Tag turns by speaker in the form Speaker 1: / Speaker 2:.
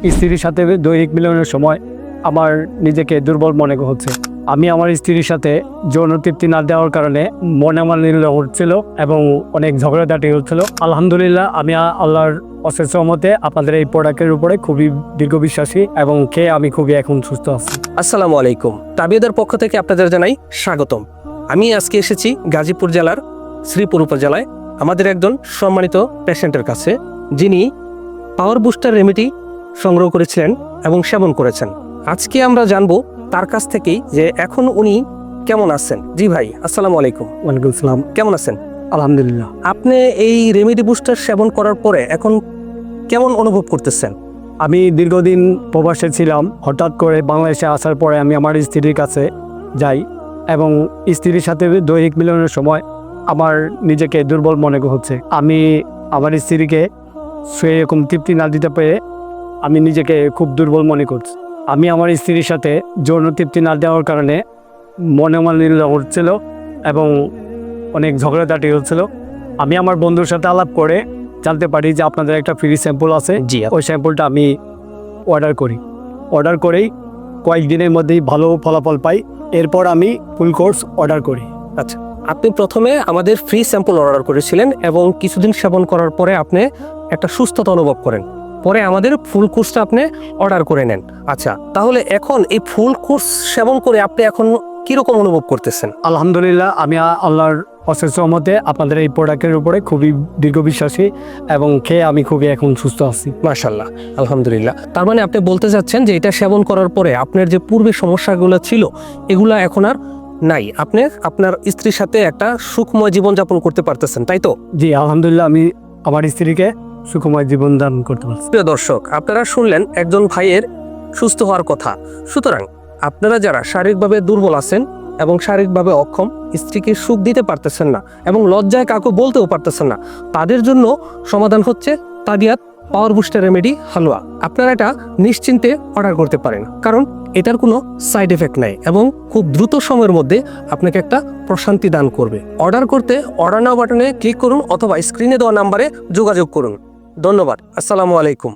Speaker 1: স্ত্রীর সাথে দৈহিক মিলনের সময় আমার নিজেকে দুর্বল মনে হচ্ছে। আমি আমার স্ত্রীর সাথে যৌন তৃপ্তি না দেওয়ার কারণে মনোমালিন্য হচ্ছিল এবং অনেক ঝগড়াঝাটি হচ্ছিল। আলহামদুলিল্লাহ আমি আল্লাহর অশেষ রহমতে আপনাদের এই প্রোডাক্টের উপরে খুবই দীর্ঘ বিশ্বাসী এবং খেয়ে আমি খুবই এখন সুস্থ আছি।
Speaker 2: আসসালামু আলাইকুম। তাবিয়াদের পক্ষ থেকে আপনাদের জানাই স্বাগতম। আমি আজকে এসেছি গাজীপুর জেলার শ্রীপুর উপজেলায় আমাদের একজন সম্মানিত পেশেন্টের কাছে, যিনি পাওয়ার বুস্টার রেমেডি সংগ্রহ করেছিলেন এবং সেবন করেছেন। আজকে আমরা জানবো তার কাছ থেকেই যে এখন উনি কেমন আছেন। জি ভাই, আসসালামু আলাইকুম।
Speaker 1: ওয়ালাইকুম সালাম।
Speaker 2: কেমন আছেন?
Speaker 1: আলহামদুলিল্লাহ।
Speaker 2: আপনি এই রেমেডি বুস্টার সেবন করার পরে এখন কেমন অনুভব করতেছেন?
Speaker 1: আমি দীর্ঘদিন প্রবাসে ছিলাম। হঠাৎ করে বাংলাদেশে আসার পরে আমি আমার স্ত্রীর কাছে যাই এবং স্ত্রীর সাথে দৈহিক মিলনের সময় আমার নিজেকে দুর্বল মনে হচ্ছে। আমি আমার স্ত্রীকে সেরকম তৃপ্তি না দিতে পেরে আমি নিজেকে খুব দুর্বল মনে করছি। আমি আমার স্ত্রীর সাথে যৌন তৃপ্তি না দেওয়ার কারণে মনোমালিন্য হচ্ছিল এবং অনেক ঝগড়াঝাটি হচ্ছিল। আমি আমার বন্ধুর সাথে আলাপ করে জানতে পারি যে আপনাদের একটা ফ্রি স্যাম্পল আছে।
Speaker 2: জি,
Speaker 1: ওই স্যাম্পলটা আমি অর্ডার করেই কয়েকদিনের মধ্যেই ভালো ফলাফল পাই। এরপর আমি ফুল কোর্স অর্ডার করি।
Speaker 2: আচ্ছা, আপনি প্রথমে আমাদের ফ্রি স্যাম্পল অর্ডার করেছিলেন এবং কিছুদিন সেবন করার পরে আপনি একটা সুস্থতা অনুভব করেন। পরে আমাদের ফুল কোর্সটা আপনি অর্ডার করে নেন। আচ্ছা, তাহলে এখন এই ফুল কোর্স সেবন করে আপনি এখন কিরকম অনুভব করতেছেন?
Speaker 1: আলহামদুলিল্লাহ আমি আল্লাহর অশেষ রহমতে আপনাদের এই প্রোডাক্টের উপরে খুবই দীর্ঘ বিশ্বাসী এবং খেয়ে আমি খুবই এখন সুস্থ আছি।
Speaker 2: মাশাআল্লাহ, আলহামদুলিল্লাহ। তার মানে আপনি বলতে চাচ্ছেন যে এটা সেবন করার পরে আপনার যে পূর্বে সমস্যাগুলো ছিল এগুলা এখন আর নাই, আপনি আপনার স্ত্রীর সাথে একটা সুখময় জীবনযাপন করতে পারতেছেন, তাই তো?
Speaker 1: জি আলহামদুলিল্লাহ, আমি আমার স্ত্রীকে সুখময় জীবন দান করতে পারছি।
Speaker 2: প্রিয় দর্শক, আপনারা শুনলেন একজন ভাইয়ের সুস্থ হওয়ার কথা। সুতরাং আপনারা যারা শারীরিকভাবে দুর্বল আছেন এবং শারীরিকভাবে অক্ষম, স্ত্রীকে সুখ দিতে পারতেছেন না এবং লজ্জায় কাউকে বলতেও পারতেছেন না, তাদের জন্য সমাধান হচ্ছে তাবিয়াত পাওয়ার বুস্টার রেমেডি হালুয়া। আপনারা এটা নিশ্চিন্তে অর্ডার করতে পারেন, কারণ এটার কোনো সাইড এফেক্ট নাই এবং খুব দ্রুত সময়ের মধ্যে আপনাকে একটা প্রশান্তি দান করবে। অর্ডার করতে অর্ডার নাও বাটনে ক্লিক করুন অথবা স্ক্রিনে দেওয়া নাম্বারে যোগাযোগ করুন। ধন্যবাদ। আসসালামু আলাইকুম।